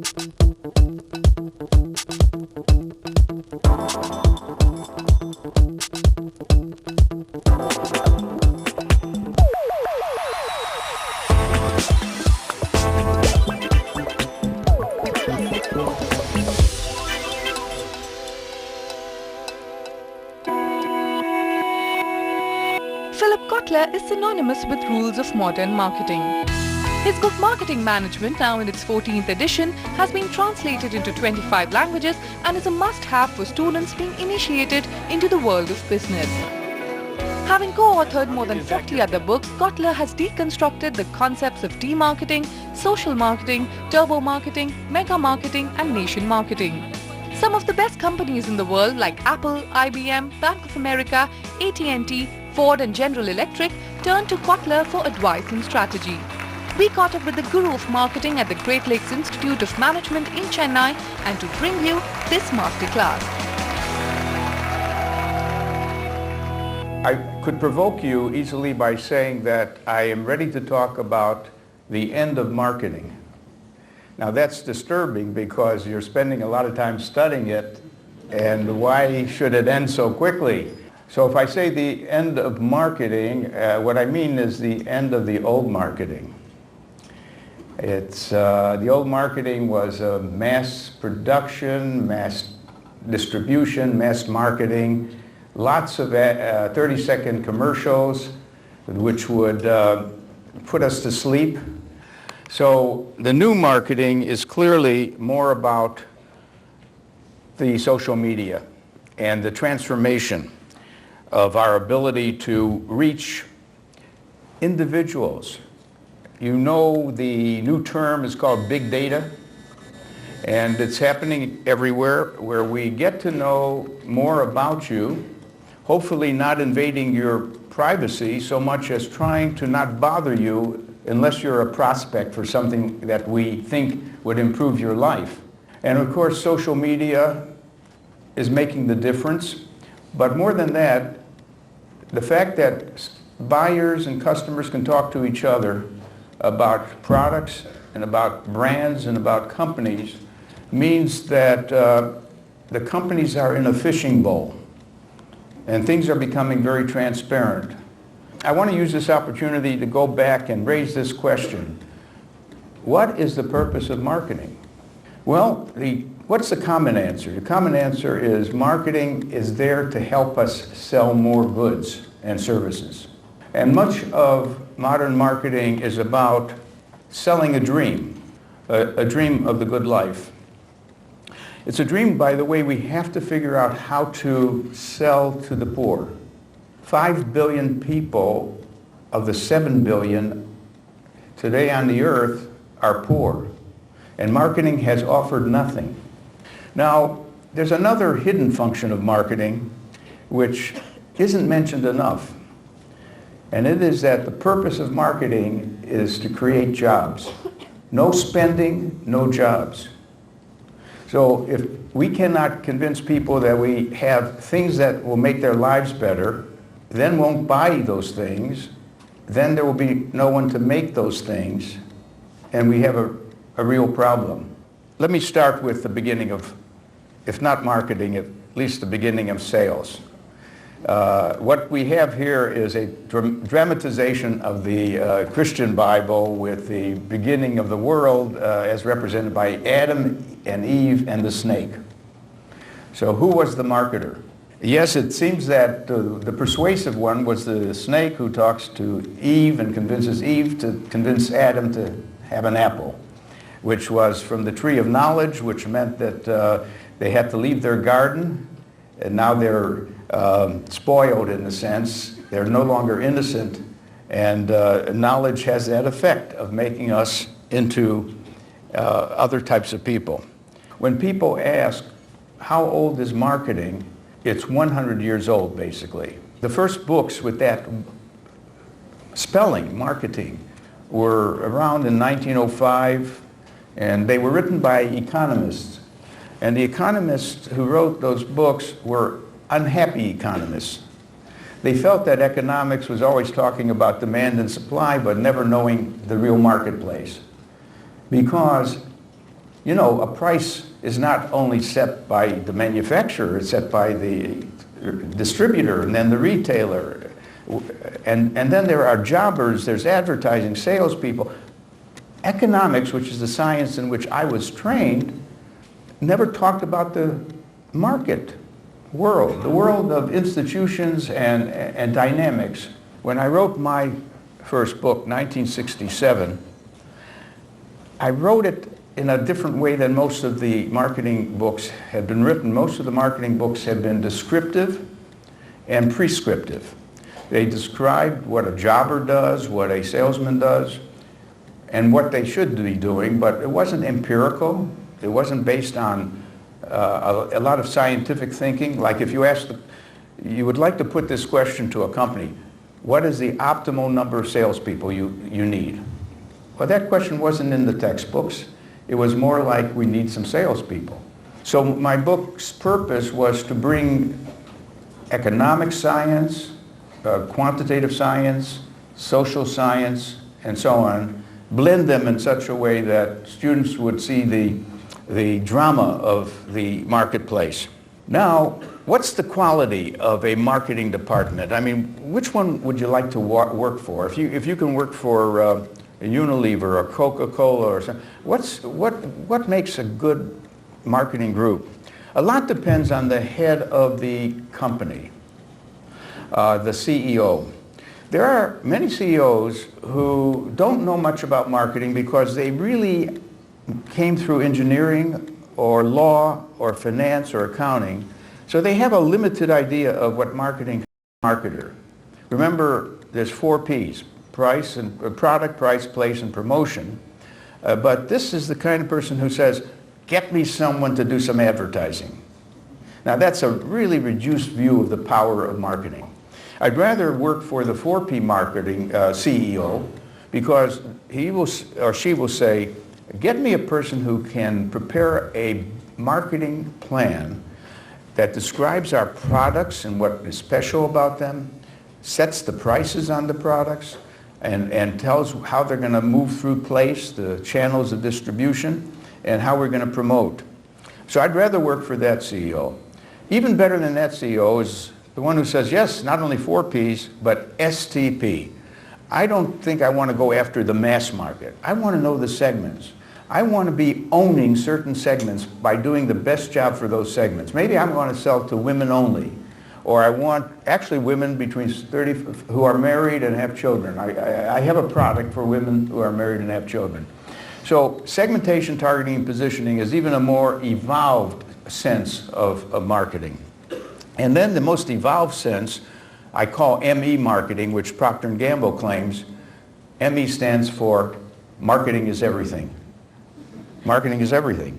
Kotler is synonymous with rules of modern marketing. His book Marketing Management, now in its 14th edition, has been translated into 25 languages and is a must-have for students being initiated into the world of business. Having co-authored more than 40 other books, Kotler has deconstructed the concepts of demarketing, social marketing, turbo marketing, mega marketing and nation marketing. Some of the best companies in the world like Apple, IBM, Bank of America, AT&T, Ford and General Electric turned to Kotler for advice and strategy. We caught up with the guru of marketing at the Great Lakes Institute of Management in Chennai and to bring you this masterclass. I could provoke you easily by saying that I am ready to talk about the end of marketing. Now that's disturbing because you're spending a lot of time studying it, and why should it end so quickly? So if I say the end of marketing, what I mean is the end of the old marketing. The old marketing was mass production, mass distribution, mass marketing, lots of 30-second commercials which would put us to sleep. So the new marketing is clearly more about the social media and the transformation of our ability to reach individuals. You know, the new term is called big data, and it's happening everywhere, where we get to know more about you, hopefully not invading your privacy so much as trying to not bother you unless you're a prospect for something that we think would improve your life. And of course, social media is making the difference. But more than that, the fact that buyers and customers can talk to each other about products and about brands and about companies means that the companies are in a fishing bowl and things are becoming very transparent. I want to use this opportunity to go back and raise this question. What is the purpose of marketing? Well, what's the common answer? The common answer is marketing is there to help us sell more goods and services. And much of modern marketing is about selling a dream of the good life. It's a dream, by the way, we have to figure out how to sell to the poor. 5 billion people of the 7 billion today on the earth are poor. And marketing has offered nothing. Now, there's another hidden function of marketing which isn't mentioned enough. And it is that the purpose of marketing is to create jobs. No spending, no jobs. So if we cannot convince people that we have things that will make their lives better, then won't buy those things, then there will be no one to make those things, and we have a real problem. Let me start with the beginning of, if not marketing, at least the beginning of sales. What we have here is a dramatization of the Christian Bible with the beginning of the world as represented by Adam and Eve and the snake. So who was the marketer? Yes, it seems that the persuasive one was the snake who talks to Eve and convinces Eve to convince Adam to have an apple, which was from the tree of knowledge, which meant that they had to leave their garden, and now they're spoiled in a sense. They're no longer innocent, and knowledge has that effect of making us into other types of people. When people ask, how old is marketing? It's 100 years old, basically. The first books with that spelling, marketing, were around in 1905, and they were written by economists. And the economists who wrote those books were unhappy economists. They felt that economics was always talking about demand and supply, but never knowing the real marketplace. Because You know, a price is not only set by the manufacturer, it's set by the distributor and then the retailer. And then there are jobbers, there's advertising, salespeople. Economics, which is the science in which I was trained, never talked about the market world, the world of institutions and dynamics. When I wrote my first book, 1967, I wrote it in a different way than most of the marketing books had been written. Most of the marketing books had been descriptive and prescriptive. They described what a jobber does, what a salesman does, and what they should be doing, but it wasn't empirical. It wasn't based on a lot of scientific thinking. Like if you you would like to put this question to a company, what is the optimal number of salespeople you need? Well, that question wasn't in the textbooks. It was more like, we need some salespeople. So my book's purpose was to bring economic science, quantitative science, social science, and so on, blend them in such a way that students would see the drama of the marketplace. Now, what's the quality of a marketing department? I mean, which one would you like to work for? If you can work for a Unilever or Coca-Cola or something, what makes a good marketing group? A lot depends on the head of the company, the CEO. There are many CEOs who don't know much about marketing because they really came through engineering or law or finance or accounting, so they have a limited idea of what marketing is. Marketer. Remember, there's 4 Ps. Price and product, price, place, and promotion. But this is the kind of person who says, get me someone to do some advertising. Now that's a really reduced view of the power of marketing. I'd rather work for the 4P marketing CEO because he will or she will say, get me a person who can prepare a marketing plan that describes our products and what is special about them, sets the prices on the products, and tells how they're going to move through place, the channels of distribution, and how we're going to promote. So I'd rather work for that CEO. Even better than that CEO is the one who says, yes, not only 4 Ps, but STP. I don't think I want to go after the mass market. I want to know the segments. I want to be owning certain segments by doing the best job for those segments. Maybe I'm going to sell to women only. Or I want actually women between 30 who are married and have children. I have a product for women who are married and have children. So segmentation, targeting, and positioning is even a more evolved sense of marketing. And then the most evolved sense I call ME marketing, which Procter & Gamble claims. ME stands for marketing is everything. Marketing is everything.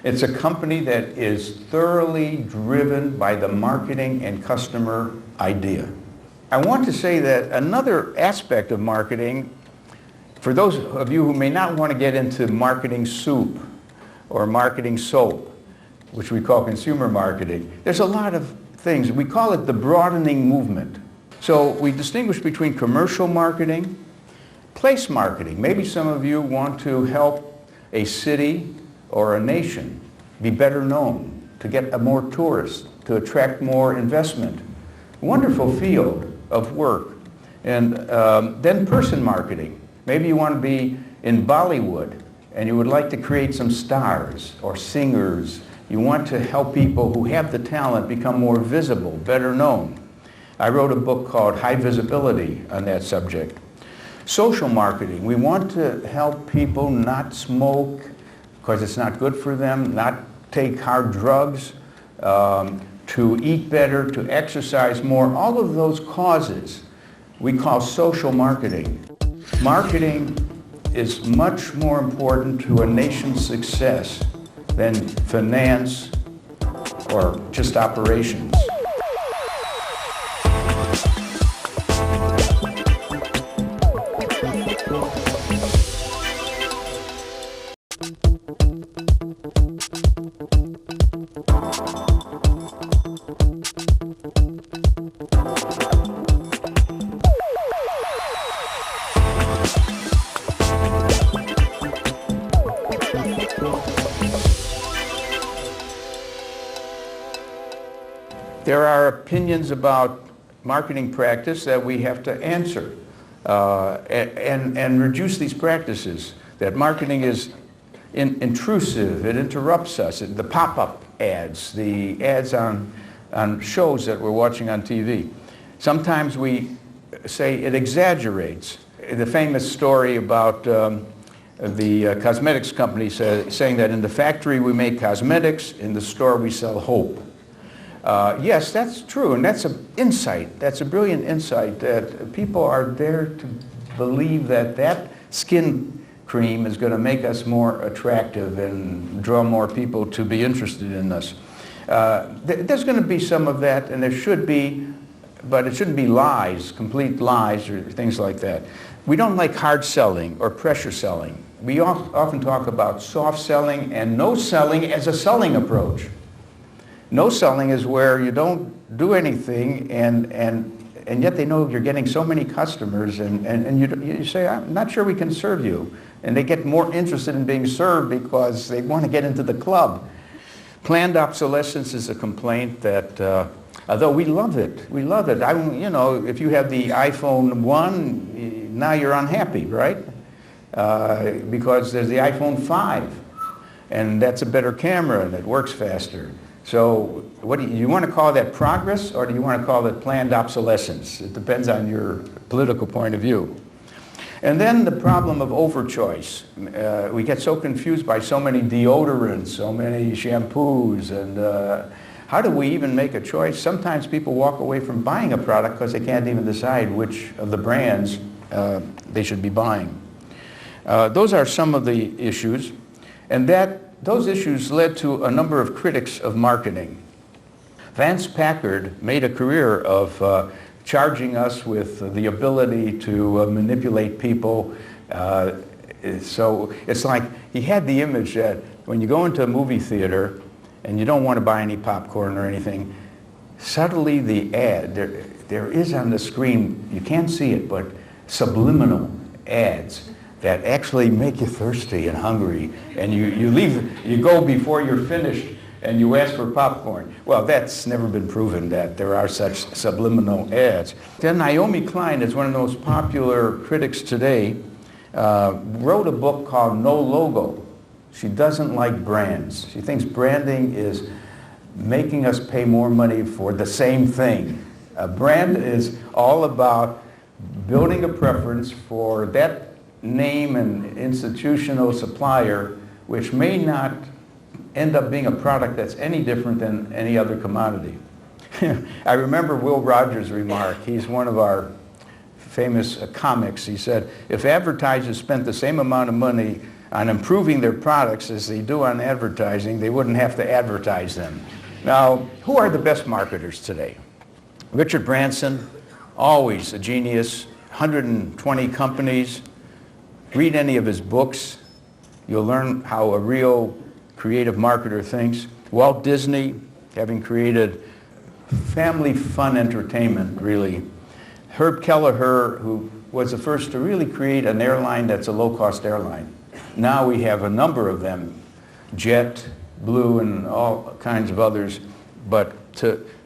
It's a company that is thoroughly driven by the marketing and customer idea. I want to say that another aspect of marketing, for those of you who may not want to get into marketing soup or marketing soap, which we call consumer marketing, there's a lot of things. We call it the broadening movement. So we distinguish between commercial marketing, place marketing. Maybe some of you want to help a city or a nation be better known, to get more tourists, to attract more investment. Wonderful field of work. And then person marketing. Maybe you want to be in Bollywood and you would like to create some stars or singers. You want to help people who have the talent become more visible, better known. I wrote a book called High Visibility on that subject. Social marketing. We want to help people not smoke because it's not good for them, not take hard drugs, to eat better, to exercise more. All of those causes we call social marketing. Marketing is much more important to a nation's success than finance or just operations. There are opinions about marketing practice that we have to answer and reduce these practices. That marketing is intrusive, it interrupts us. The pop-up ads, the ads on shows that we're watching on TV. Sometimes we say it exaggerates. The famous story about the cosmetics company saying that in the factory we make cosmetics, in the store we sell hope. Yes, that's true, and that's an insight. That's a brilliant insight that people are there to believe that that skin cream is going to make us more attractive and draw more people to be interested in us. There's going to be some of that, and there should be, but it shouldn't be lies, complete lies or things like that. We don't like hard selling or pressure selling. We often talk about soft selling and no selling as a selling approach. No selling is where you don't do anything and yet they know you're getting so many customers and you say, I'm not sure we can serve you. And they get more interested in being served because they want to get into the club. Planned obsolescence is a complaint that, although we love it, you know, if you have the iPhone 1, now you're unhappy, right? Because there's the iPhone 5, and that's a better camera and it works faster. So what do you want to call that progress, or do you want to call it planned obsolescence? It depends on your political point of view. And then the problem of overchoice. We get so confused by so many deodorants, so many shampoos, and how do we even make a choice? Sometimes people walk away from buying a product because they can't even decide which of the brands they should be buying. Those are some of the issues, and those issues led to a number of critics of marketing. Vance Packard made a career of charging us with the ability to manipulate people. So it's like he had the image that when you go into a movie theater and you don't want to buy any popcorn or anything, suddenly the ad, there is on the screen, you can't see it, but subliminal ads that actually make you thirsty and hungry, and you go before you're finished and you ask for popcorn. Well, that's never been proven that there are such subliminal ads. Then Naomi Klein is one of the most popular critics today, wrote a book called No Logo. She doesn't like brands. She thinks branding is making us pay more money for the same thing. A brand is all about building a preference for that name and institutional supplier, which may not end up being a product that's any different than any other commodity. I remember Will Rogers' remark. He's one of our famous comics. He said, if advertisers spent the same amount of money on improving their products as they do on advertising, they wouldn't have to advertise them. Now, who are the best marketers today? Richard Branson, always a genius, 120 companies. Read any of his books. You'll learn how a real creative marketer thinks. Walt Disney, having created family fun entertainment, really. Herb Kelleher, who was the first to really create an airline that's a low-cost airline. Now we have a number of them, Jet, Blue, and all kinds of others. But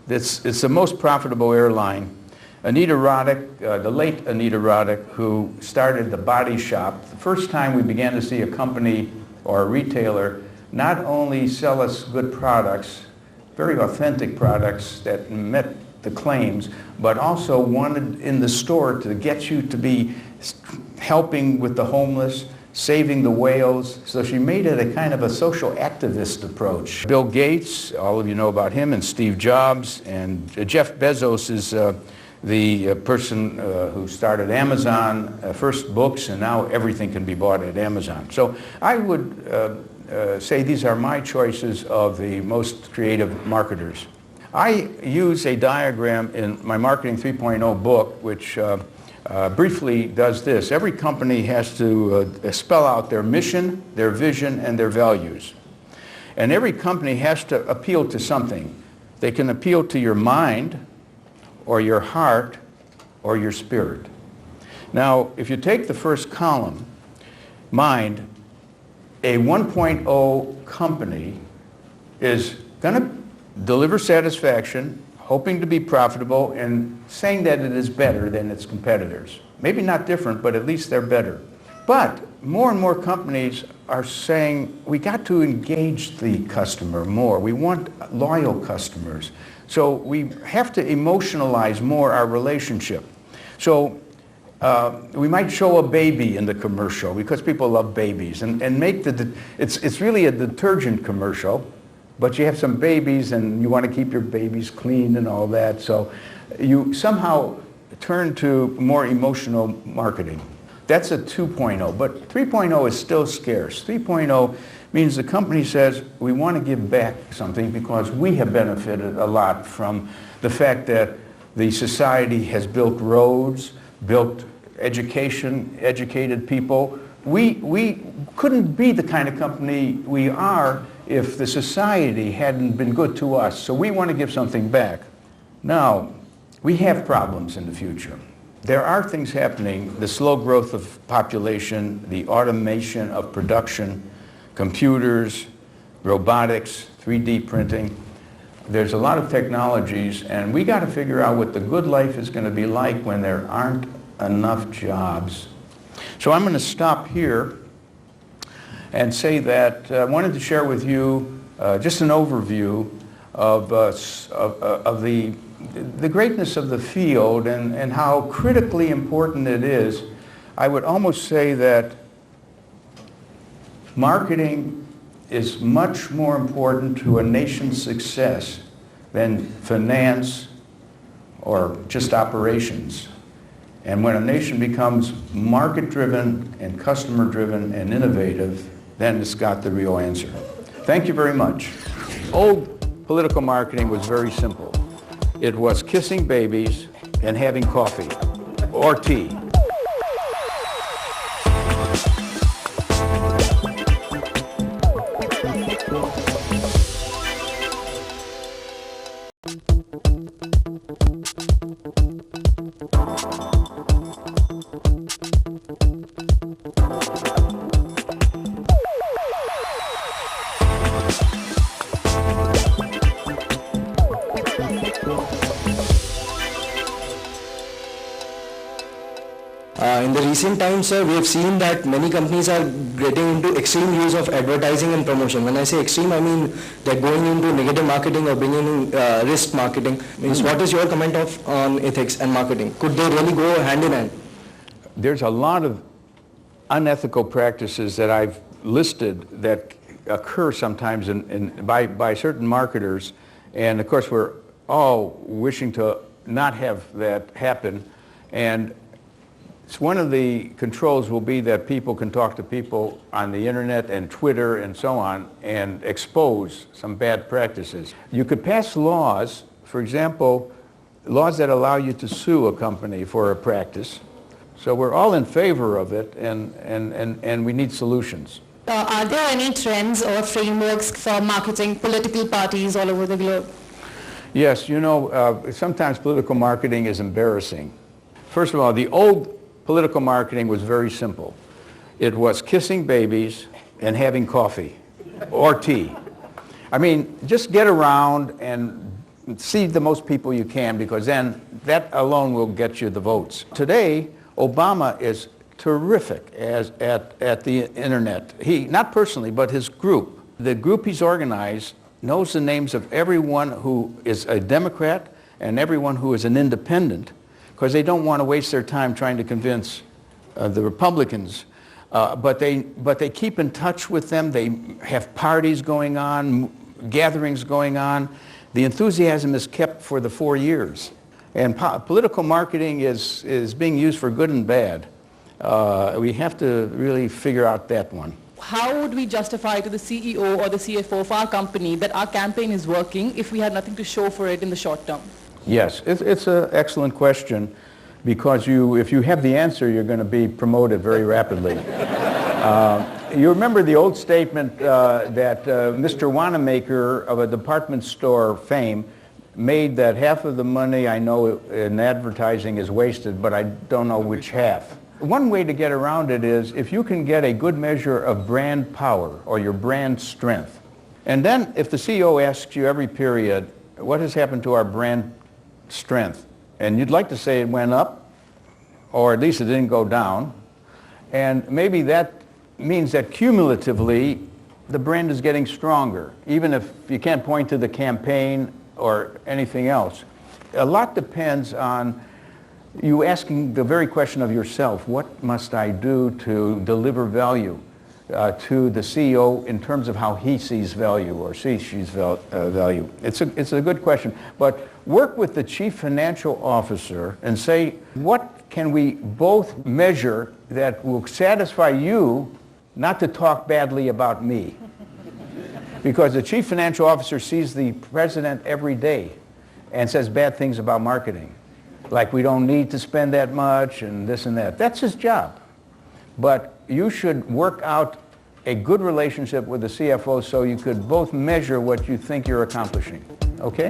it's the most profitable airline. Anita Roddick, the late Anita Roddick, who started the Body Shop. The first time we began to see a company or a retailer not only sell us good products, very authentic products that met the claims, but also wanted in the store to get you to be helping with the homeless, saving the whales. So she made it a kind of a social activist approach. Bill Gates, all of you know about him, and Steve Jobs, and Jeff Bezos is the person who started Amazon, first books, and now everything can be bought at Amazon. So I would say these are my choices of the most creative marketers. I use a diagram in my Marketing 3.0 book, which briefly does this. Every company has to spell out their mission, their vision, and their values. And every company has to appeal to something. They can appeal to your mind, or your heart, or your spirit. Now, if you take the first column, mind, a 1.0 company is going to deliver satisfaction, hoping to be profitable and saying that it is better than its competitors. Maybe not different, but at least they're better. But more and more companies are saying we got to engage the customer more. We want loyal customers. So we have to emotionalize more our relationship. So we might show a baby in the commercial because people love babies and make it's really a detergent commercial, but you have some babies and you want to keep your babies clean and all that. So you somehow turn to more emotional marketing. That's a 2.0, but 3.0 is still scarce. 3.0 means the company says we want to give back something because we have benefited a lot from the fact that the society has built roads, built education, educated people. We couldn't be the kind of company we are if the society hadn't been good to us. So we want to give something back. Now, we have problems in the future. There are things happening, the slow growth of population, the automation of production, computers, robotics, 3D printing. There's a lot of technologies, and we got to figure out what the good life is going to be like when there aren't enough jobs. So I'm going to stop here and say that I wanted to share with you just an overview of the greatness of the field and how critically important it is. I would almost say that marketing is much more important to a nation's success than finance or just operations. And when a nation becomes market-driven and customer-driven and innovative, then it's got the real answer. Thank you very much. Old political marketing was very simple. It was kissing babies and having coffee or tea. In the recent times, sir, we have seen that many companies are getting into extreme use of advertising and promotion. When I say extreme, I mean they're going into negative marketing or bringing in risk marketing. Means what is your comment on ethics and marketing? Could they really go hand in hand? There's a lot of unethical practices that I've listed that occur sometimes by certain marketers. And of course, we're all wishing to not have that happen. And one of the controls will be that people can talk to people on the internet and Twitter and so on and expose some bad practices. You could pass laws, for example, laws that allow you to sue a company for a practice. So we're all in favor of it, and we need solutions. Are there any trends or frameworks for marketing political parties all over the globe? Yes, you know, sometimes political marketing is embarrassing. First of all, the old political marketing was very simple. It was kissing babies and having coffee or tea. I mean, just get around and see the most people you can, because then that alone will get you the votes. Today, Obama is terrific at the internet. He, not personally, but his group. The group he's organized knows the names of everyone who is a Democrat and everyone who is an independent, because they don't want to waste their time trying to convince the Republicans. But they keep in touch with them. They have parties going on, gatherings going on. The enthusiasm is kept for the 4 years. And political marketing is being used for good and bad. We have to really figure out that one. How would we justify to the CEO or the CFO of our company that our campaign is working if we had nothing to show for it in the short term? Yes, it's an excellent question, because if you have the answer, you're going to be promoted very rapidly. You remember the old statement that Mr. Wanamaker of a department store fame made, that half of the money I know in advertising is wasted, but I don't know which half. One way to get around it is if you can get a good measure of brand power or your brand strength. And then if the CEO asks you every period, what has happened to our brand strength. And you'd like to say it went up, or at least it didn't go down. And maybe that means that cumulatively, the brand is getting stronger, even if you can't point to the campaign or anything else. A lot depends on you asking the very question of yourself, what must I do to deliver value to the CEO in terms of how he sees value or sees value? It's a good question, but work with the chief financial officer and say, what can we both measure that will satisfy you not to talk badly about me? Because the chief financial officer sees the president every day and says bad things about marketing. Like we don't need to spend that much and this and that. That's his job. But you should work out a good relationship with the CFO so you could both measure what you think you're accomplishing. Okay?